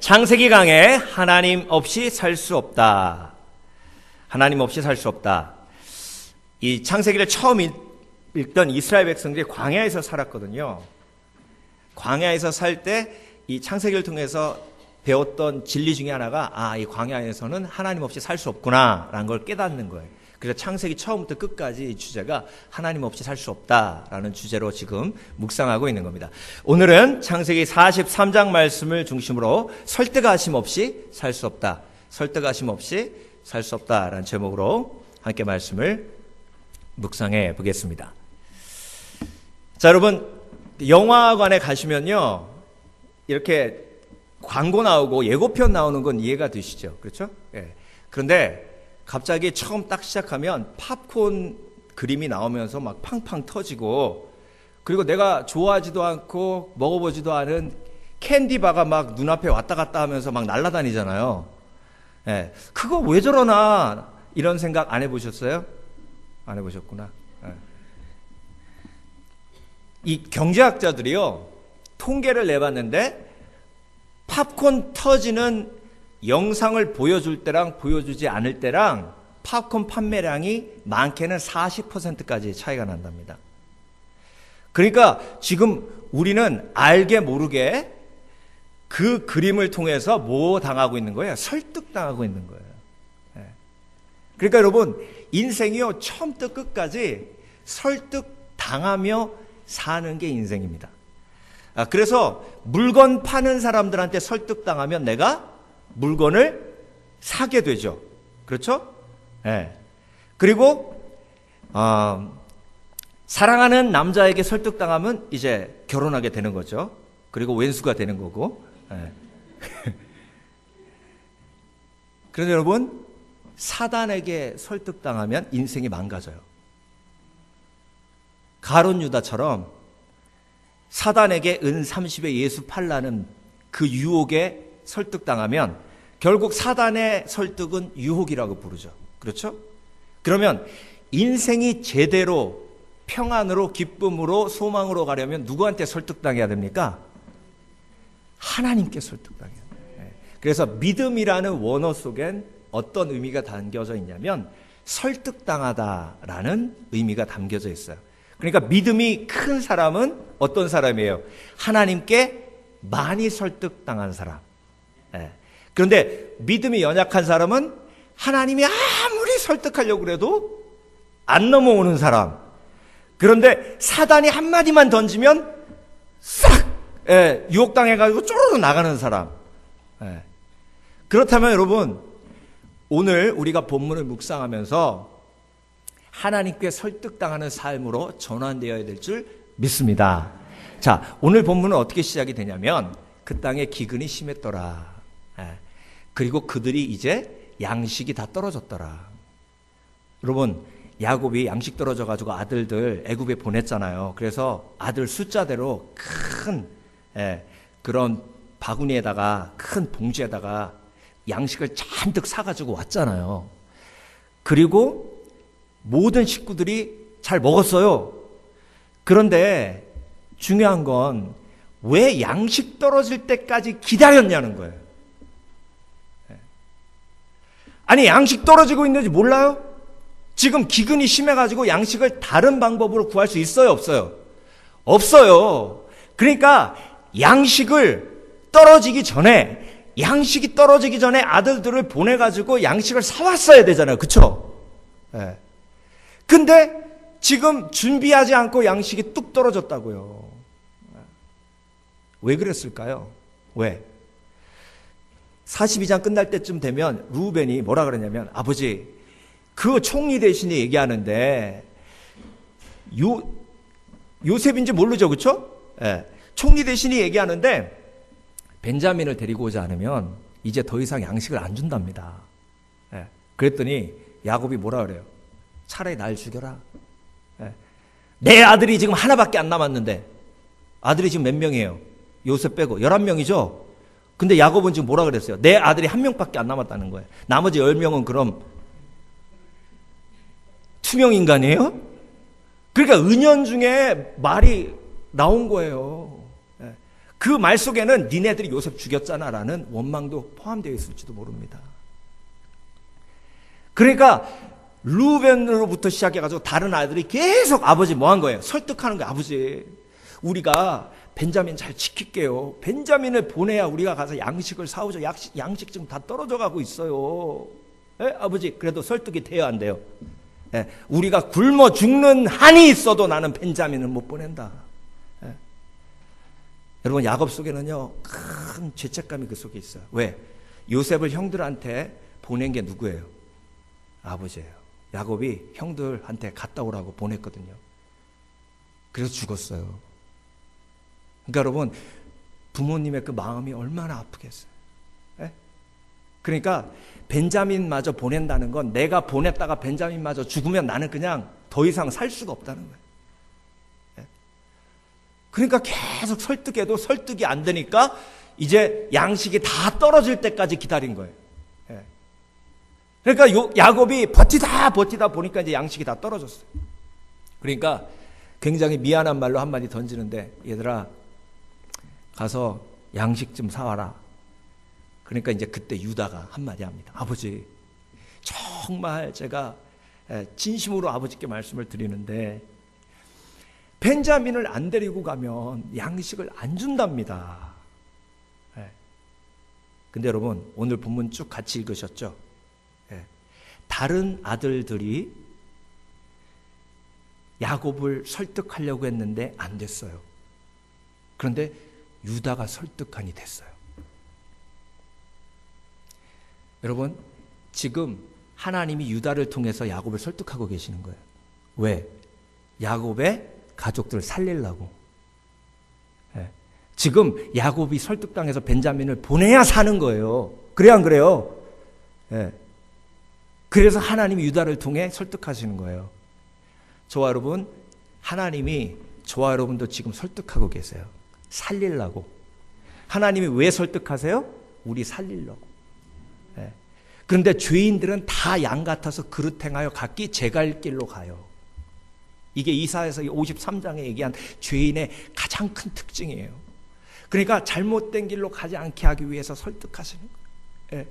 창세기 강해 하나님 없이 살 수 없다. 하나님 없이 살 수 없다. 이 창세기를 처음 읽던 이스라엘 백성들이 광야에서 살았거든요. 광야에서 살 때 이 창세기를 통해서 배웠던 진리 중에 하나가 이 광야에서는 하나님 없이 살 수 없구나라는 걸 깨닫는 거예요. 그래서 창세기 처음부터 끝까지 이 주제가 하나님 없이 살 수 없다라는 주제로 지금 묵상하고 있는 겁니다. 오늘은 창세기 43장 말씀을 중심으로 설득하심 없이 살 수 없다. 설득하심 없이 살 수 없다라는 제목으로 함께 말씀을 묵상해 보겠습니다. 자, 여러분, 영화관에 가시면요, 이렇게 광고 나오고 예고편 나오는 건 이해가 되시죠? 그렇죠? 예. 그런데 갑자기 처음 딱 시작하면 팝콘 그림이 나오면서 막 팡팡 터지고, 그리고 내가 좋아하지도 않고 먹어보지도 않은 캔디바가 막 눈앞에 왔다 갔다 하면서 막 날아다니잖아요. 예. 그거 왜 저러나 이런 생각 안 해보셨어요? 안 해보셨구나. 예. 이 경제학자들이요, 통계를 내봤는데 팝콘 터지는 영상을 보여줄 때랑 보여주지 않을 때랑 팝콘 판매량이 많게는 40%까지 차이가 난답니다. 그러니까 지금 우리는 알게 모르게 그 그림을 통해서 뭐 당하고 있는 거예요? 설득당하고 있는 거예요. 그러니까 여러분, 인생이요, 처음부터 끝까지 설득당하며 사는 게 인생입니다. 그래서 물건 파는 사람들한테 설득당하면 내가 물건을 사게 되죠. 그렇죠? 네. 그리고 사랑하는 남자에게 설득당하면 이제 결혼하게 되는 거죠. 그리고 왼수가 되는 거고. 네. 그런데 여러분, 사단에게 설득당하면 인생이 망가져요. 가룟 유다처럼 사단에게 은 30에 예수 팔라는 그 유혹에 설득당하면 결국 사단의 설득은 유혹이라고 부르죠. 그렇죠? 그러면 인생이 제대로 평안으로 기쁨으로 소망으로 가려면 누구한테 설득당해야 됩니까? 하나님께 설득당해야 돼요. 그래서 믿음이라는 원어 속엔 어떤 의미가 담겨져 있냐면 설득당하다라는 의미가 담겨져 있어요. 그러니까 믿음이 큰 사람은 어떤 사람이에요? 하나님께 많이 설득당한 사람. 그런데 믿음이 연약한 사람은 하나님이 아무리 설득하려고 해도 안 넘어오는 사람. 그런데 사단이 한마디만 던지면 싹 유혹당해가지고 쪼르르 나가는 사람. 그렇다면 여러분, 오늘 우리가 본문을 묵상하면서 하나님께 설득당하는 삶으로 전환되어야 될 줄 믿습니다. 자, 오늘 본문은 어떻게 시작이 되냐면 그 땅에 기근이 심했더라. 그리고 그들이 이제 양식이 다 떨어졌더라. 여러분, 야곱이 양식 떨어져가지고 아들들 애굽에 보냈잖아요. 그래서 아들 숫자대로 큰 그런 바구니에다가 큰 봉지에다가 양식을 잔뜩 사가지고 왔잖아요. 그리고 모든 식구들이 잘 먹었어요. 그런데 중요한 건 왜 양식 떨어질 때까지 기다렸냐는 거예요. 아니, 양식 떨어지고 있는지 몰라요? 지금 기근이 심해가지고 양식을 다른 방법으로 구할 수 있어요, 없어요? 없어요. 그러니까 양식이 떨어지기 전에 아들들을 보내가지고 양식을 사왔어야 되잖아요. 그쵸? 근데 지금 준비하지 않고 양식이 뚝 떨어졌다고요. 왜 그랬을까요? 왜? 42장 끝날 때쯤 되면 루벤이 뭐라 그러냐면, 아버지, 그 총리 대신에 얘기하는데 요셉인지 모르죠, 그렇죠? 총리 대신이 얘기하는데 벤자민을 데리고 오지 않으면 이제 더 이상 양식을 안 준답니다. 그랬더니 야곱이 뭐라 그래요? 차라리 날 죽여라. 내 아들이 지금 하나밖에 안 남았는데, 아들이 지금 몇 명이에요? 요셉 빼고 11명이죠? 근데 야곱은 지금 뭐라 그랬어요? 내 아들이 한 명밖에 안 남았다는 거예요. 나머지 10명은 그럼 투명 인간이에요? 그러니까 은연중에 말이 나온 거예요. 그 말 속에는 니네들이 요셉 죽였잖아라는 원망도 포함되어 있을지도 모릅니다. 그러니까 루벤으로부터 시작해가지고 다른 아이들이 계속 아버지 뭐 한 거예요? 설득하는 거예요. 아버지, 우리가 벤자민 잘 지킬게요. 벤자민을 보내야 우리가 가서 양식을 사오죠. 양식 지금 다 떨어져 가고 있어요. 예? 아버지, 그래도 설득이 돼야 안 돼요. 예? 우리가 굶어 죽는 한이 있어도 나는 벤자민을 못 보낸다. 예? 여러분, 야곱 속에는요 큰 죄책감이 그 속에 있어요. 왜? 요셉을 형들한테 보낸 게 누구예요? 아버지예요. 야곱이 형들한테 갔다 오라고 보냈거든요. 그래서 죽었어요. 그러니까 여러분, 부모님의 그 마음이 얼마나 아프겠어요. 예? 그러니까 벤자민마저 보낸다는 건, 내가 보냈다가 벤자민마저 죽으면 나는 그냥 더 이상 살 수가 없다는 거예요. 예? 그러니까 계속 설득해도 설득이 안 되니까 이제 양식이 다 떨어질 때까지 기다린 거예요. 예? 그러니까 야곱이 버티다 보니까 이제 양식이 다 떨어졌어요. 그러니까 굉장히 미안한 말로 한마디 던지는데, 얘들아 가서 양식 좀 사와라. 그러니까 이제 그때 유다가 한마디 합니다. 아버지, 정말 제가 진심으로 아버지께 말씀을 드리는데 벤자민을 안 데리고 가면 양식을 안 준답니다. 근데 여러분, 오늘 본문 쭉 같이 읽으셨죠? 다른 아들들이 야곱을 설득하려고 했는데 안 됐어요. 그런데 유다가 설득하니 됐어요. 여러분, 지금 하나님이 유다를 통해서 야곱을 설득하고 계시는 거예요. 왜? 야곱의 가족들을 살리려고. 지금 야곱이 설득당해서 벤자민을 보내야 사는 거예요. 그래야 안 그래요? 그래서 하나님이 유다를 통해 설득하시는 거예요. 저와 여러분, 하나님이 저와 여러분도 지금 설득하고 계세요. 살리려고. 하나님이 왜 설득하세요? 우리 살리려고. 그런데 죄인들은 다 양 같아서 그릇 행하여 각기 제 갈 길로 가요. 이게 이사야서 53장에 얘기한 죄인의 가장 큰 특징이에요. 그러니까 잘못된 길로 가지 않게 하기 위해서 설득하시는 거예요.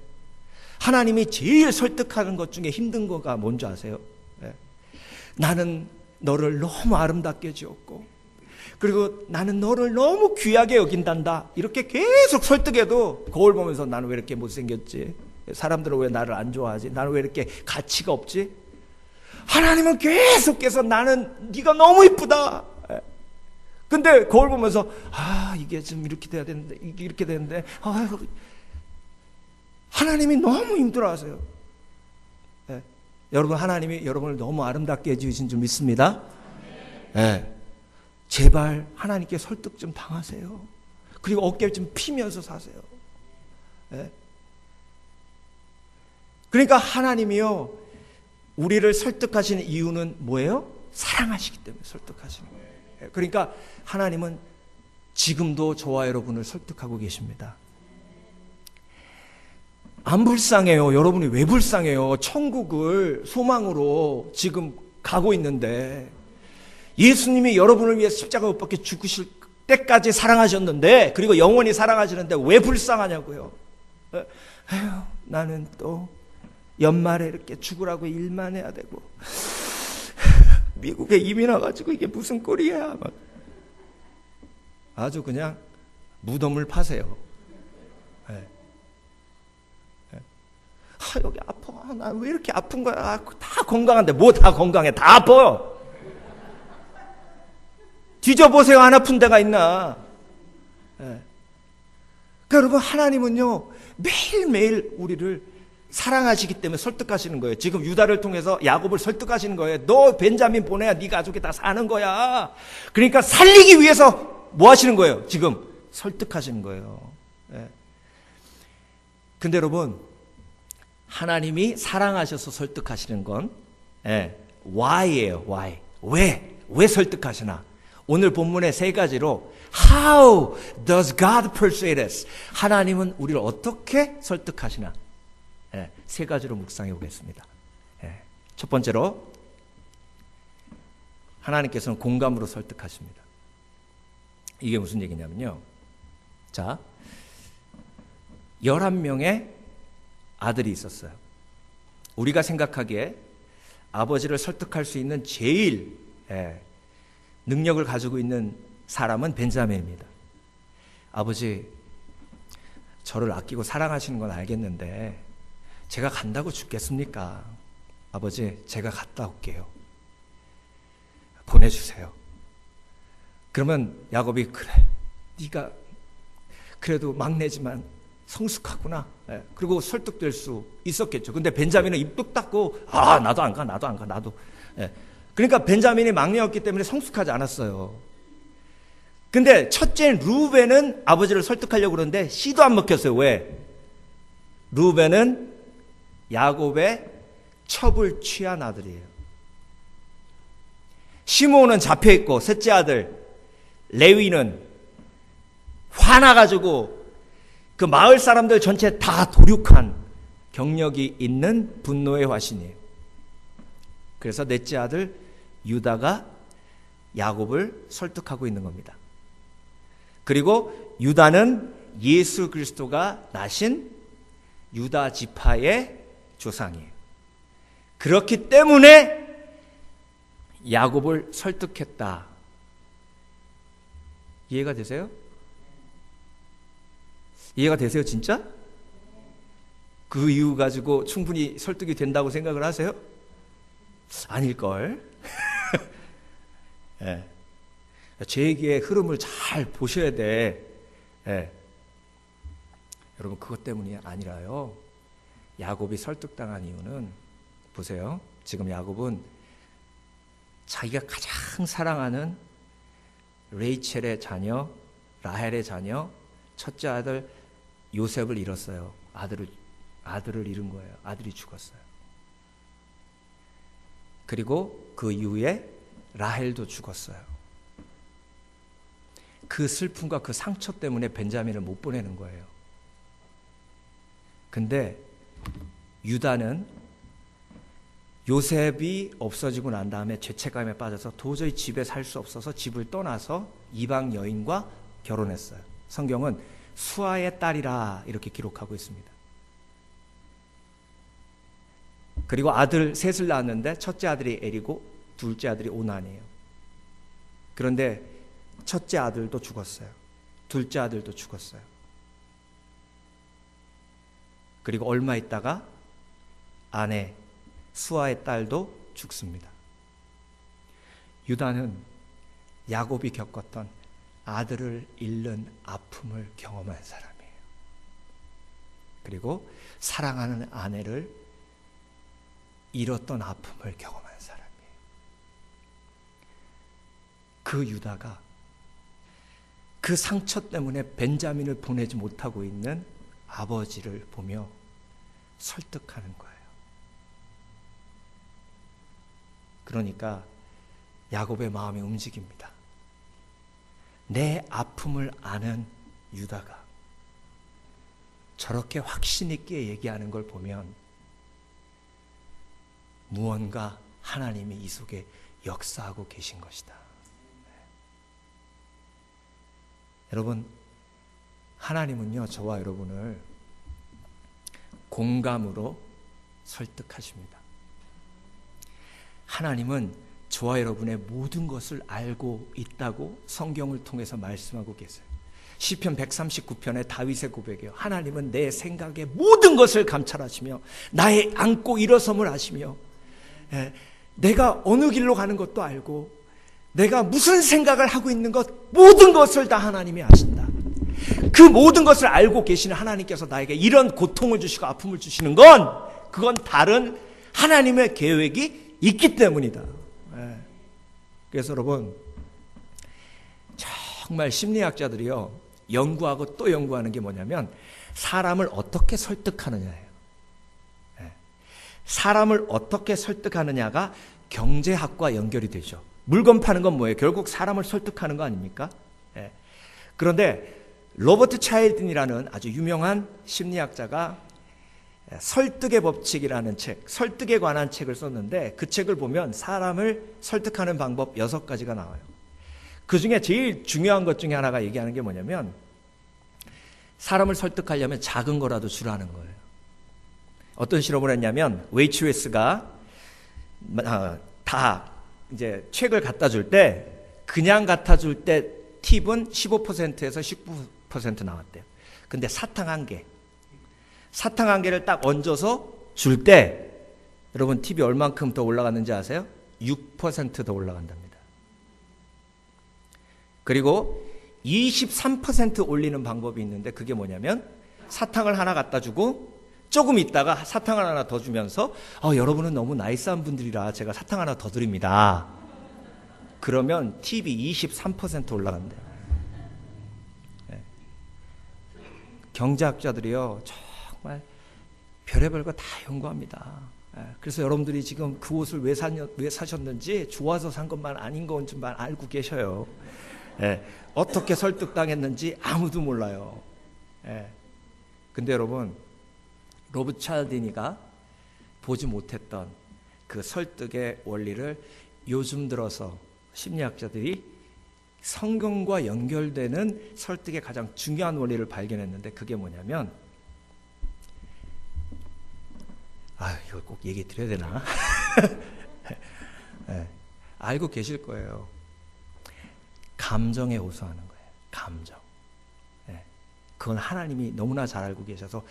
하나님이 제일 설득하는 것 중에 힘든 거가 뭔지 아세요? 나는 너를 너무 아름답게 지었고, 그리고 나는 너를 너무 귀하게 여긴단다. 이렇게 계속 설득해도 거울 보면서 나는 왜 이렇게 못생겼지? 사람들은 왜 나를 안 좋아하지? 나는 왜 이렇게 가치가 없지? 하나님은 계속해서 나는 네가 너무 이쁘다. 근데 거울 보면서 이게 좀 이렇게 돼야 되는데, 이게 이렇게 되는데, 하나님이 너무 힘들어하세요. 여러분, 하나님이 여러분을 너무 아름답게 해주신 줄 믿습니다. 제발 하나님께 설득 좀 당하세요. 그리고 어깨를 좀 피면서 사세요. 그러니까 하나님이요, 우리를 설득하시는 이유는 뭐예요? 사랑하시기 때문에 설득하시는 거예요. 그러니까 하나님은 지금도 저와 여러분을 설득하고 계십니다. 안 불쌍해요. 여러분이 왜 불쌍해요? 천국을 소망으로 지금 가고 있는데, 예수님이 여러분을 위해 십자가 못 박혀 죽으실 때까지 사랑하셨는데, 그리고 영원히 사랑하시는데 왜 불쌍하냐고요? 에휴, 나는 또 연말에 이렇게 죽으라고 일만 해야 되고, 미국에 이민 와가지고 이게 무슨 꼴이야. 막. 아주 그냥 무덤을 파세요. 여기 아파. 나 왜 이렇게 아픈 거야? 다 건강한데 뭐 다 건강해? 다 아파요. 뒤져보세요. 안 아픈 데가 있나? 그러니까 여러분, 하나님은요 매일매일 우리를 사랑하시기 때문에 설득하시는 거예요. 지금 유다를 통해서 야곱을 설득하시는 거예요. 너 벤자민 보내야 네 가족이 다 사는 거야. 그러니까 살리기 위해서 뭐 하시는 거예요? 지금 설득하시는 거예요. 근데 여러분, 하나님이 사랑하셔서 설득하시는 건 why예요. why. 왜 설득하시나? 오늘 본문의 세 가지로 How does God persuade us? 하나님은 우리를 어떻게 설득하시나? 세 가지로 묵상해 보겠습니다. 첫 번째로, 하나님께서는 공감으로 설득하십니다. 이게 무슨 얘기냐면요, 자, 11명의 아들이 있었어요. 우리가 생각하기에 아버지를 설득할 수 있는 제일 능력을 가지고 있는 사람은 벤자민입니다. 아버지, 저를 아끼고 사랑하시는 건 알겠는데 제가 간다고 죽겠습니까? 아버지, 제가 갔다 올게요. 보내주세요. 그러면 야곱이, 그래, 네가 그래도 막내지만 성숙하구나. 그리고 설득될 수 있었겠죠. 근데 벤자민은 입 뚝 닫고, 나도 안 가, 나도 안 가, 나도. 그러니까 벤자민이 막내였기 때문에 성숙하지 않았어요. 근데 첫째 루벤은 아버지를 설득하려고 그러는데 씨도 안 먹혔어요. 왜? 루벤은 야곱의 첩을 취한 아들이에요. 시므온은 잡혀있고, 셋째 아들 레위는 화나가지고 그 마을 사람들 전체 다 도륙한 경력이 있는 분노의 화신이에요. 그래서 넷째 아들 유다가 야곱을 설득하고 있는 겁니다. 그리고 유다는 예수 그리스도가 나신 유다 지파의 조상이에요. 그렇기 때문에 야곱을 설득했다. 이해가 되세요? 이해가 되세요, 진짜? 그 이유 가지고 충분히 설득이 된다고 생각을 하세요? 아닐걸? 네. 제 얘기의 흐름을 잘 보셔야 돼. 네. 여러분, 그것 때문이 아니라요. 야곱이 설득당한 이유는, 보세요. 지금 야곱은 자기가 가장 사랑하는 레이첼의 자녀, 라헬의 자녀, 첫째 아들 요셉을 잃었어요. 아들을 잃은 거예요. 아들이 죽었어요. 그리고 그 이후에 라헬도 죽었어요. 그 슬픔과 그 상처 때문에 벤자민을 못 보내는 거예요. 근데 유다는 요셉이 없어지고 난 다음에 죄책감에 빠져서 도저히 집에 살 수 없어서 집을 떠나서 이방 여인과 결혼했어요. 성경은 수아의 딸이라 이렇게 기록하고 있습니다. 그리고 아들 셋을 낳았는데 첫째 아들이 엘이고 둘째 아들이 오난이에요. 그런데 첫째 아들도 죽었어요. 둘째 아들도 죽었어요. 그리고 얼마 있다가 아내 수아의 딸도 죽습니다. 유다는 야곱이 겪었던 아들을 잃는 아픔을 경험한 사람이에요. 그리고 사랑하는 아내를 잃었던 아픔을 경험한 사람이에요. 그 유다가 그 상처 때문에 벤자민을 보내지 못하고 있는 아버지를 보며 설득하는 거예요. 그러니까 야곱의 마음이 움직입니다. 내 아픔을 아는 유다가 저렇게 확신 있게 얘기하는 걸 보면 무언가 하나님이 이 속에 역사하고 계신 것이다. 여러분, 하나님은요, 저와 여러분을 공감으로 설득하십니다. 하나님은 저와 여러분의 모든 것을 알고 있다고 성경을 통해서 말씀하고 계세요. 시편 139편의 다윗의 고백이에요. 하나님은 내 생각의 모든 것을 감찰하시며 나의 앉고 일어섬을 아시며 내가 어느 길로 가는 것도 알고 내가 무슨 생각을 하고 있는 것 모든 것을 다 하나님이 아신다. 그 모든 것을 알고 계시는 하나님께서 나에게 이런 고통을 주시고 아픔을 주시는 건 그건 다른 하나님의 계획이 있기 때문이다. 그래서 여러분, 정말 심리학자들이요, 연구하고 또 연구하는 게 뭐냐면 사람을 어떻게 설득하느냐예요. 사람을 어떻게 설득하느냐가 경제학과 연결이 되죠. 물건 파는 건 뭐예요? 결국 사람을 설득하는 거 아닙니까? 그런데 로버트 차일든이라는 아주 유명한 심리학자가 설득의 법칙이라는 책, 설득에 관한 책을 썼는데 그 책을 보면 사람을 설득하는 방법 6가지가 나와요. 그 중에 제일 중요한 것 중에 하나가 얘기하는 게 뭐냐면 사람을 설득하려면 작은 거라도 주라는 거예요. 어떤 실험을 했냐면 웨이트레스가 다 이제 책을 갖다 줄 때 그냥 갖다 줄 때 팁은 15%에서 19% 나왔대요. 근데 사탕 한 개를 딱 얹어서 줄 때 여러분 팁이 얼만큼 더 올라갔는지 아세요? 6% 더 올라간답니다. 그리고 23% 올리는 방법이 있는데 그게 뭐냐면 사탕을 하나 갖다 주고 조금 있다가 사탕을 하나 더 주면서 여러분은 너무 나이스한 분들이라 제가 사탕 하나 더 드립니다. 그러면 팁이 23% 올라간대요. 네. 경제학자들이요 정말 별의별 거 다 연구합니다. 네. 그래서 여러분들이 지금 그 옷을 왜 사셨는지 좋아서 산 것만 아닌 건지만 알고 계셔요. 네. 어떻게 설득당했는지 아무도 몰라요. 네. 근데 여러분 로버트 찰디니가 보지 못했던 그 설득의 원리를 요즘 들어서 심리학자들이 성경과 연결되는 설득의 가장 중요한 원리를 발견했는데 그게 뭐냐면 이거 꼭 얘기 드려야 되나? 네, 알고 계실 거예요. 감정에 호소하는 거예요. 감정. 네, 그건 하나님이 너무나 잘 알고 계셔서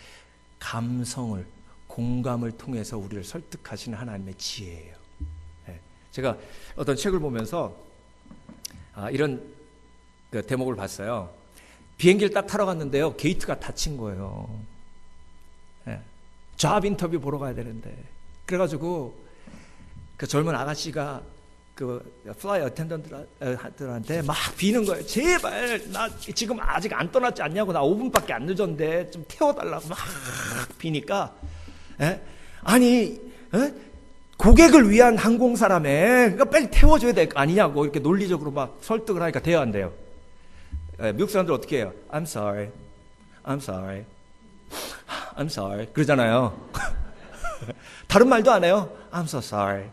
감성을, 공감을 통해서 우리를 설득하시는 하나님의 지혜예요. 네. 제가 어떤 책을 보면서 이런 그 대목을 봤어요. 비행기를 딱 타러 갔는데요. 게이트가 닫힌 거예요. 네. 잡 인터뷰 보러 가야 되는데. 그래가지고 그 젊은 아가씨가 그 플라이 어텐던트한테 막 비는 거예요. 제발 나 지금 아직 안 떠났지 않냐고, 나 5분밖에 안 늦었는데 좀 태워달라고 막 비니까 아니 고객을 위한 항공사라며 그러니까 빨리 태워줘야 될 거 아니냐고 이렇게 논리적으로 막 설득을 하니까 돼야 한대요. 미국 사람들 어떻게 해요? I'm sorry, I'm sorry, I'm sorry 그러잖아요. 다른 말도 안 해요. I'm so sorry.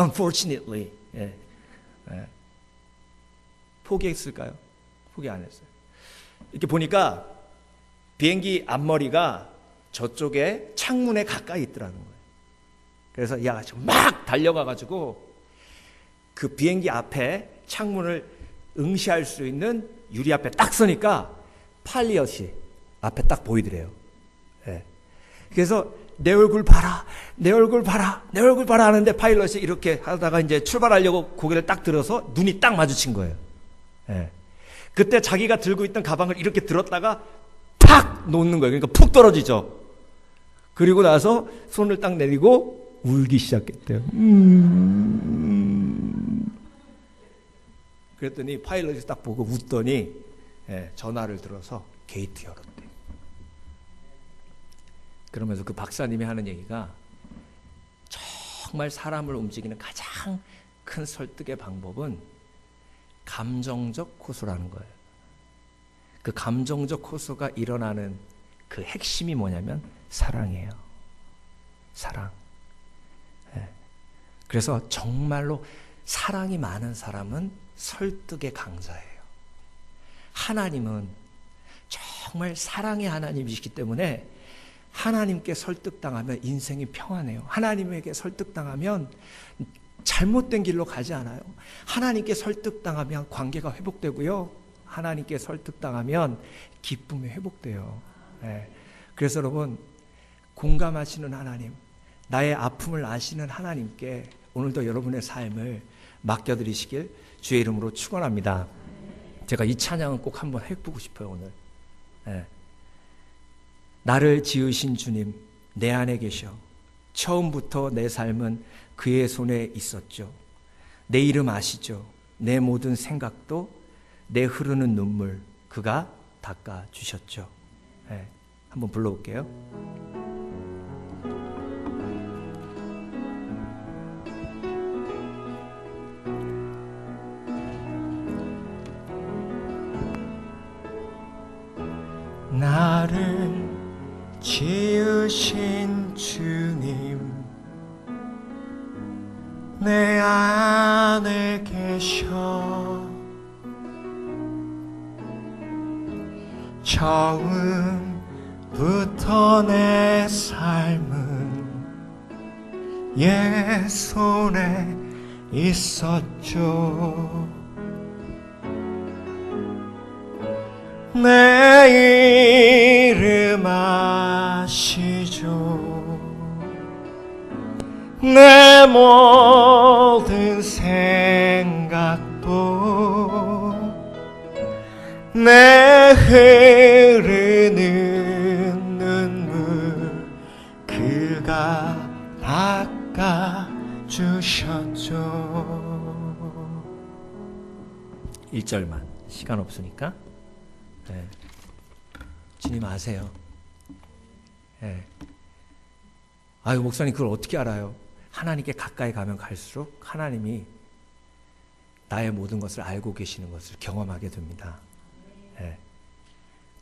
Unfortunately. 포기했을까요? 포기 안 했어요. 이렇게 보니까 비행기 앞머리가 저쪽에 창문에 가까이 있더라는 거예요. 그래서 이 아가씨가 막 달려가가지고 그 비행기 앞에 창문을 응시할 수 있는 유리 앞에 딱 서니까 파일럿이 앞에 딱 보이더래요. 그래서 내 얼굴 봐라, 내 얼굴 봐라, 내 얼굴 봐라 하는데 파일럿이 이렇게 하다가 이제 출발하려고 고개를 딱 들어서 눈이 딱 마주친 거예요. 그때 자기가 들고 있던 가방을 이렇게 들었다가 팍 놓는 거예요. 그러니까 푹 떨어지죠. 그리고 나서 손을 딱 내리고 울기 시작했대요. 그랬더니 파일럿이 딱 보고 웃더니 전화를 들어서 게이트 열었대요. 그러면서 그 박사님이 하는 얘기가 정말 사람을 움직이는 가장 큰 설득의 방법은 감정적 호소라는 거예요. 그 감정적 호소가 일어나는 그 핵심이 뭐냐면 사랑이에요. 사랑. 그래서 정말로 사랑이 많은 사람은 설득의 강자예요. 하나님은 정말 사랑의 하나님이시기 때문에 하나님께 설득당하면 인생이 평안해요. 하나님에게 설득당하면 잘못된 길로 가지 않아요. 하나님께 설득당하면 관계가 회복되고요. 하나님께 설득당하면 기쁨이 회복돼요. 그래서 여러분 공감하시는 하나님, 나의 아픔을 아시는 하나님께 오늘도 여러분의 삶을 맡겨드리시길 주의 이름으로 축원합니다. 제가 이 찬양은 꼭 한번 해보고 싶어요. 오늘 나를 지으신 주님 내 안에 계셔. 처음부터 내 삶은 그의 손에 있었죠. 내 이름 아시죠? 내 모든 생각도 내 흐르는 눈물 그가 닦아주셨죠. 한번 불러볼게요. 나를 지으신 주님 내 안에 계셔. 그때부터 내 삶은 예 손에 있었죠. 내 이름 아시죠. 내 모든 생각도 내 흐르는 눈물 그가 닦아주셨죠. 1절만 시간 없으니까 주님 아세요. 아유 목사님 그걸 어떻게 알아요? 하나님께 가까이 가면 갈수록 하나님이 나의 모든 것을 알고 계시는 것을 경험하게 됩니다.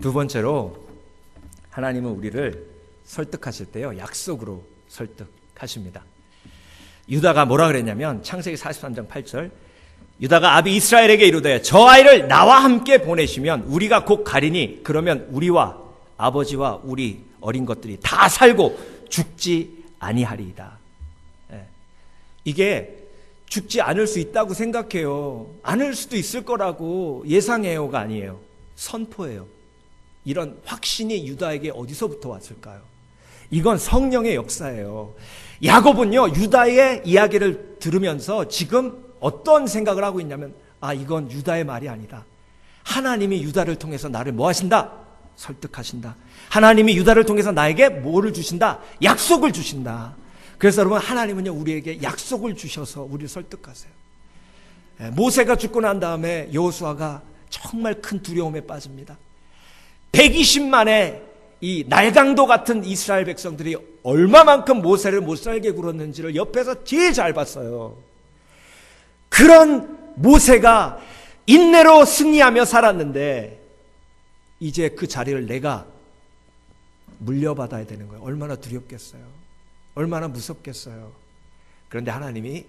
두 번째로 하나님은 우리를 설득하실 때요 약속으로 설득하십니다. 유다가 뭐라 그랬냐면 창세기 43장 8절 유다가 아비 이스라엘에게 이르되 저 아이를 나와 함께 보내시면 우리가 곧 가리니 그러면 우리와 아버지와 우리 어린 것들이 다 살고 죽지 아니하리이다. 이게 죽지 않을 수 있다고 생각해요. 않을 수도 있을 거라고 예상해요가 아니에요. 선포예요. 이런 확신이 유다에게 어디서부터 왔을까요? 이건 성령의 역사예요. 야곱은요 유다의 이야기를 들으면서 지금 어떤 생각을 하고 있냐면 이건 유다의 말이 아니다. 하나님이 유다를 통해서 나를 뭐 하신다? 설득하신다. 하나님이 유다를 통해서 나에게 뭐를 주신다? 약속을 주신다. 그래서 여러분 하나님은요 우리에게 약속을 주셔서 우리를 설득하세요. 모세가 죽고 난 다음에 여호수아가 정말 큰 두려움에 빠집니다. 120만의 이 날강도 같은 이스라엘 백성들이 얼마만큼 모세를 못 살게 굴었는지를 옆에서 제일 잘 봤어요. 그런 모세가 인내로 승리하며 살았는데 이제 그 자리를 내가 물려받아야 되는 거예요. 얼마나 두렵겠어요. 얼마나 무섭겠어요. 그런데 하나님이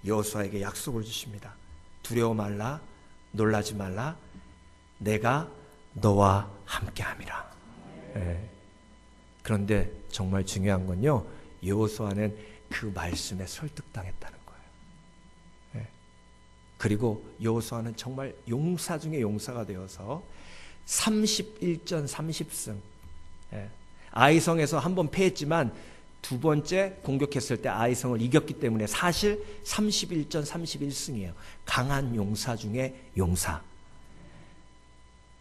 여호수아에게 약속을 주십니다. 두려워 말라, 놀라지 말라, 내가 너와 함께함이라. 그런데 정말 중요한 건요, 여호수아는 그 말씀에 설득당했다는 거예요. 그리고 여호수아는 정말 용사 중에 용사가 되어서 31전 30승. 아이성에서 한번 패했지만 두 번째 공격했을 때 아이성을 이겼기 때문에 사실 31전 31승이에요. 강한 용사 중에 용사.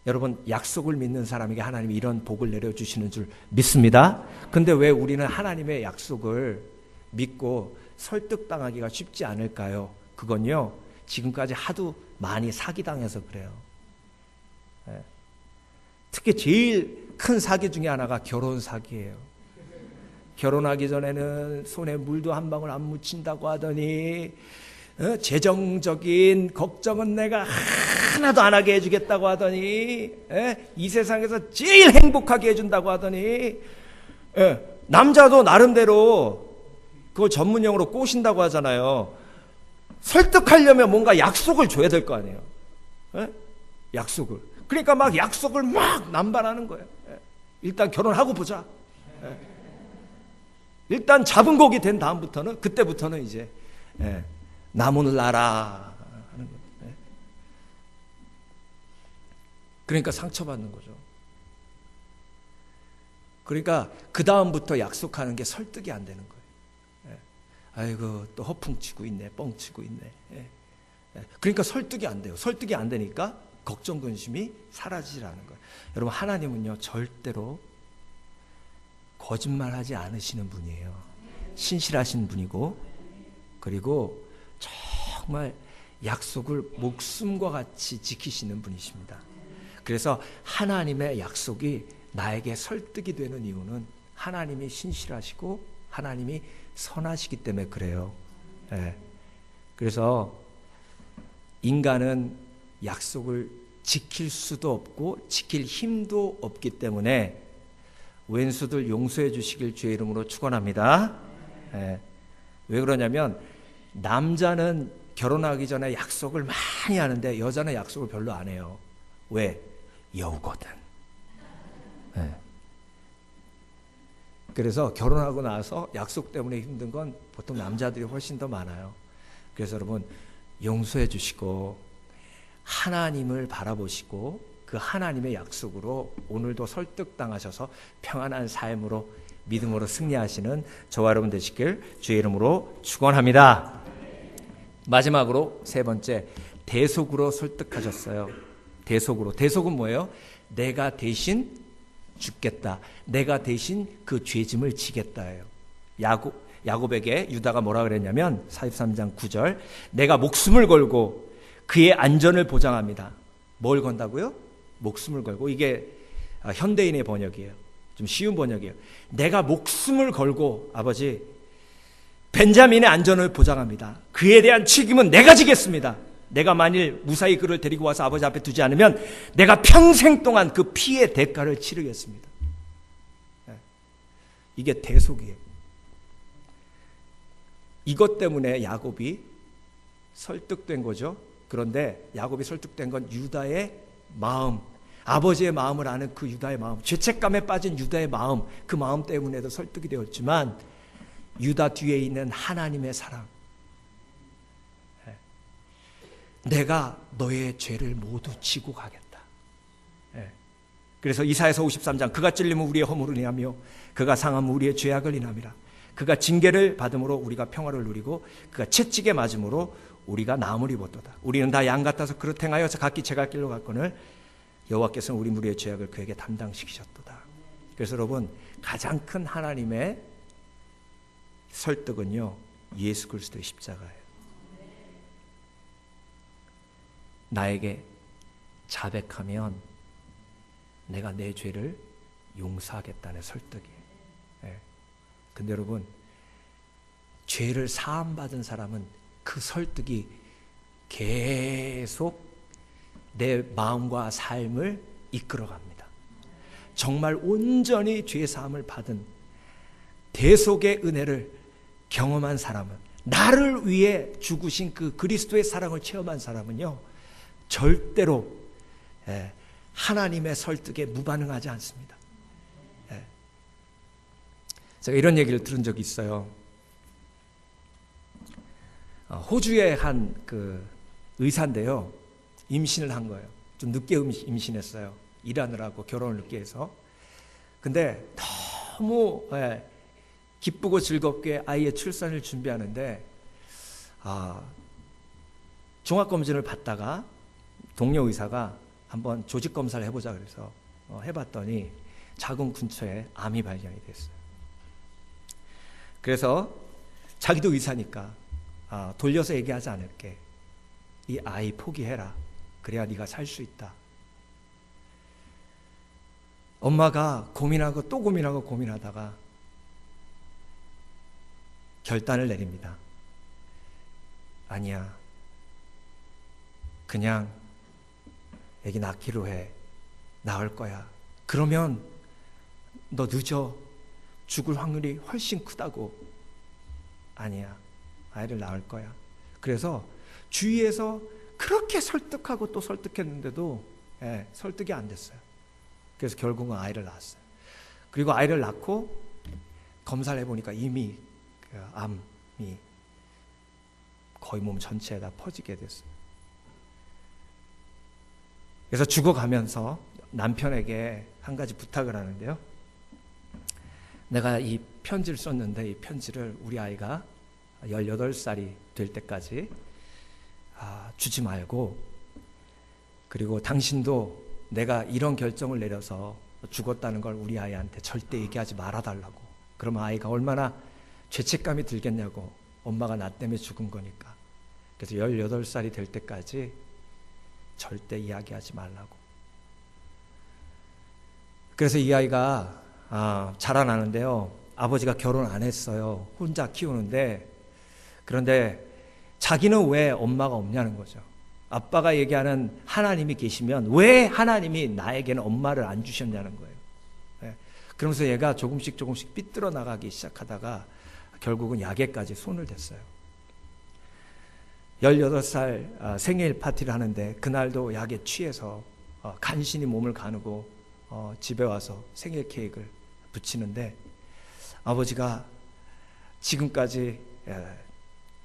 여러분 약속을 믿는 사람에게 하나님이 이런 복을 내려주시는 줄 믿습니다. 근데 왜 우리는 하나님의 약속을 믿고 설득당하기가 쉽지 않을까요? 그건요 지금까지 하도 많이 사기당해서 그래요. 특히 제일 큰 사기 중에 하나가 결혼 사기예요. 결혼하기 전에는 손에 물도 한 방울 안 묻힌다고 하더니 재정적인 걱정은 내가 하나도 안 하게 해주겠다고 하더니 이 세상에서 제일 행복하게 해준다고 하더니 남자도 나름대로 그걸 전문용어로 꼬신다고 하잖아요. 설득하려면 뭔가 약속을 줘야 될 거 아니에요. 약속을. 그러니까 막 약속을 막 남발하는 거예요. 일단 결혼하고 보자. 일단 잡은 곡이 된 다음부터는 그때부터는 이제 나무를 놔라 하는 거예요. 그러니까 상처받는 거죠. 그러니까 그 다음부터 약속하는 게 설득이 안 되는 거예요. 아이고 또 허풍치고 있네, 뻥치고 있네. 그러니까 설득이 안 돼요. 설득이 안 되니까 걱정 근심이 사라지라는 거예요. 여러분 하나님은요 절대로 거짓말하지 않으시는 분이에요. 신실하신 분이고 그리고 정말 약속을 목숨과 같이 지키시는 분이십니다. 그래서 하나님의 약속이 나에게 설득이 되는 이유는 하나님이 신실하시고 하나님이 선하시기 때문에 그래요. 그래서 인간은 약속을 지킬 수도 없고 지킬 힘도 없기 때문에 왼수들 용서해 주시길 주의 이름으로 축원합니다. 왜 그러냐면 남자는 결혼하기 전에 약속을 많이 하는데 여자는 약속을 별로 안 해요. 왜? 여우거든. 그래서 결혼하고 나서 약속 때문에 힘든 건 보통 남자들이 훨씬 더 많아요. 그래서 여러분 용서해 주시고 하나님을 바라보시고 그 하나님의 약속으로 오늘도 설득당하셔서 평안한 삶으로 믿음으로 승리하시는 저와 여러분 되시길 주의 이름으로 축원합니다. 마지막으로 세 번째, 대속으로 설득하셨어요. 대속은 뭐예요? 내가 대신 죽겠다. 내가 대신 그 죄짐을 지겠다예요. 야곱에게 유다가 뭐라 그랬냐면 43장 9절, 내가 목숨을 걸고 그의 안전을 보장합니다. 뭘 건다고요? 목숨을 걸고. 이게 현대인의 번역이에요. 좀 쉬운 번역이에요. 내가 목숨을 걸고 아버지 벤자민의 안전을 보장합니다. 그에 대한 책임은 내가 지겠습니다. 내가 만일 무사히 그를 데리고 와서 아버지 앞에 두지 않으면 내가 평생 동안 그 피의 대가를 치르겠습니다. 이게 대속이에요. 이것 때문에 야곱이 설득된 거죠. 그런데 야곱이 설득된 건 유다의 마음, 아버지의 마음을 아는 그 유다의 마음, 죄책감에 빠진 유다의 마음, 그 마음 때문에도 설득이 되었지만 유다 뒤에 있는 하나님의 사랑, 내가 너의 죄를 모두 지고 가겠다. 그래서 이사야서 53장, 그가 찔림은 우리의 허물을 인하며 그가 상함은 우리의 죄악을 인함이라. 그가 징계를 받음으로 우리가 평화를 누리고 그가 채찍에 맞음으로 우리가 나음을 입었도다. 우리는 다 양 같아서 그릇 행하여 각기 제갈 길로 갔거늘 여호와께서는 우리 무리의 죄악을 그에게 담당시키셨도다. 그래서 여러분, 가장 큰 하나님의 설득은요, 예수 그리스도의 십자가예요. 나에게 자백하면 내가 내 죄를 용서하겠다는 설득이에요. 근데 여러분, 죄를 사함받은 사람은 그 설득이 계속 내 마음과 삶을 이끌어갑니다. 정말 온전히 죄 사함을 받은 대속의 은혜를 경험한 사람은, 나를 위해 죽으신 그 그리스도의 사랑을 체험한 사람은요, 절대로 하나님의 설득에 무반응하지 않습니다. 제가 이런 얘기를 들은 적이 있어요. 호주의 한 그 의사인데요, 임신을 한 거예요. 좀 늦게 임신했어요. 일하느라고 결혼을 늦게 해서. 근데 너무 기쁘고 즐겁게 아이의 출산을 준비하는데 종합검진을 받다가 동료 의사가 한번 조직검사를 해보자 그래서 해봤더니 자궁 근처에 암이 발견이 됐어요. 그래서 자기도 의사니까 돌려서 얘기하지 않을게. 이 아이 포기해라. 그래야 네가 살 수 있다. 엄마가 고민하고 또 고민하고 고민하다가 결단을 내립니다. 아니야. 그냥 애기 낳기로 해. 낳을 거야. 그러면 너 늦어. 죽을 확률이 훨씬 크다고. 아니야. 아이를 낳을 거야. 그래서 주위에서 그렇게 설득하고 또 설득했는데도 설득이 안 됐어요. 그래서 결국은 아이를 낳았어요. 그리고 아이를 낳고 검사를 해보니까 이미 그 암이 거의 몸 전체에 다 퍼지게 됐어요. 그래서 죽어가면서 남편에게 한 가지 부탁을 하는데요. 내가 이 편지를 썼는데 이 편지를 우리 아이가 18살이 될 때까지 주지 말고, 그리고 당신도 내가 이런 결정을 내려서 죽었다는 걸 우리 아이한테 절대 얘기하지 말아달라고. 그러면 아이가 얼마나 죄책감이 들겠냐고. 엄마가 나 때문에 죽은 거니까. 그래서 18살이 될 때까지 절대 이야기하지 말라고. 그래서 이 아이가 자라나는데요, 아버지가 결혼 안 했어요. 혼자 키우는데, 그런데 자기는 왜 엄마가 없냐는 거죠. 아빠가 얘기하는 하나님이 계시면 왜 하나님이 나에게는 엄마를 안 주셨냐는 거예요. 그러면서 얘가 조금씩 삐뚤어 나가기 시작하다가 결국은 약에까지 손을 댔어요. 18살 생일 파티를 하는데 그날도 약에 취해서 간신히 몸을 가누고 집에 와서 생일 케이크를 붙이는데 아버지가 지금까지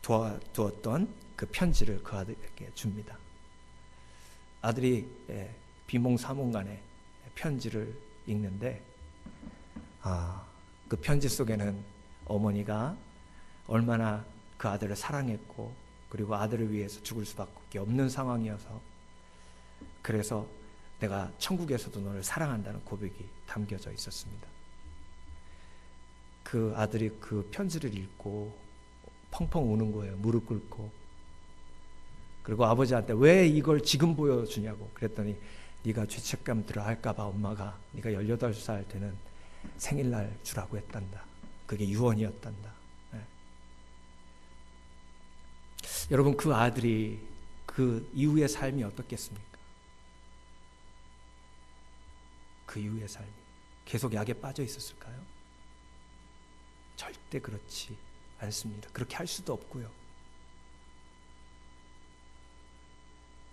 도와두었던 그 편지를 그 아들에게 줍니다. 아들이 비몽사몽간에 편지를 읽는데 그 편지 속에는 어머니가 얼마나 그 아들을 사랑했고 그리고 아들을 위해서 죽을 수밖에 없는 상황이어서 그래서 내가 천국에서도 너를 사랑한다는 고백이 담겨져 있었습니다. 그 아들이 그 편지를 읽고 펑펑 우는 거예요. 무릎 꿇고. 그리고 아버지한테 왜 이걸 지금 보여주냐고 그랬더니 네가 죄책감 들어 할까 봐 엄마가 네가 18살 되는 생일날 주라고 했단다. 그게 유언이었단다. 네. 여러분 그 아들이 그 이후의 삶이 어떻겠습니까? 그 이후의 삶이 계속 약에 빠져 있었을까요? 절대 그렇지 않습니다. 그렇게 할 수도 없고요.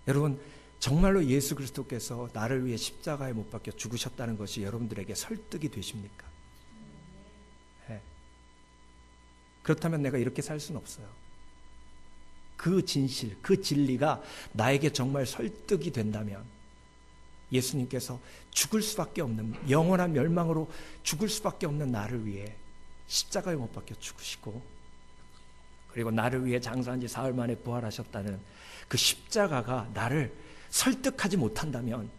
여러분 정말로 예수 그리스도께서 나를 위해 십자가에 못 박혀 죽으셨다는 것이 여러분들에게 설득이 되십니까? 네. 그렇다면 내가 이렇게 살 수는 없어요. 그 진실, 그 진리가 나에게 정말 설득이 된다면 예수님께서 죽을 수밖에 없는 영원한 멸망으로 죽을 수밖에 없는 나를 위해 십자가에 못 박혀 죽으시고 그리고 나를 위해 장사한 지 사흘 만에 부활하셨다는 그 십자가가 나를 설득하지 못한다면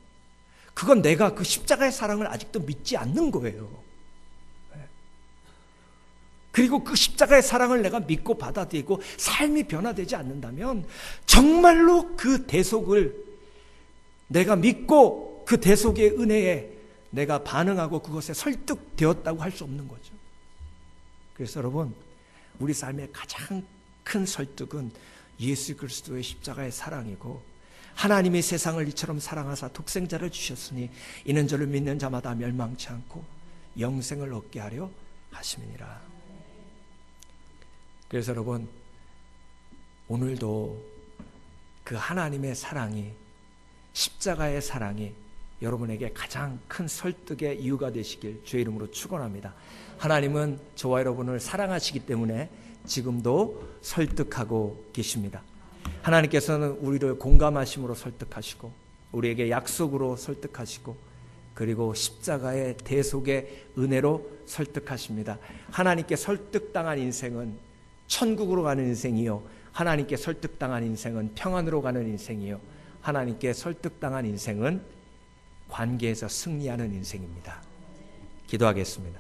그건 내가 그 십자가의 사랑을 아직도 믿지 않는 거예요. 그리고 그 십자가의 사랑을 내가 믿고 받아들이고 삶이 변화되지 않는다면 정말로 그 대속을 내가 믿고 그 대속의 은혜에 내가 반응하고 그것에 설득되었다고 할 수 없는 거죠. 그래서 여러분 우리 삶의 가장 큰 설득은 예수 그리스도의 십자가의 사랑이고 하나님이 세상을 이처럼 사랑하사 독생자를 주셨으니 이는 저를 믿는 자마다 멸망치 않고 영생을 얻게 하려 하심이니라. 그래서 여러분 오늘도 그 하나님의 사랑이 십자가의 사랑이 여러분에게 가장 큰 설득의 이유가 되시길 주의 이름으로 축원합니다. 하나님은 저와 여러분을 사랑하시기 때문에 지금도 설득하고 계십니다. 하나님께서는 우리를 공감하심으로 설득하시고 우리에게 약속으로 설득하시고 그리고 십자가의 대속의 은혜로 설득하십니다. 하나님께 설득당한 인생은 천국으로 가는 인생이요 하나님께 설득당한 인생은 평안으로 가는 인생이요 하나님께 설득당한 인생은 관계에서 승리하는 인생입니다. 기도하겠습니다.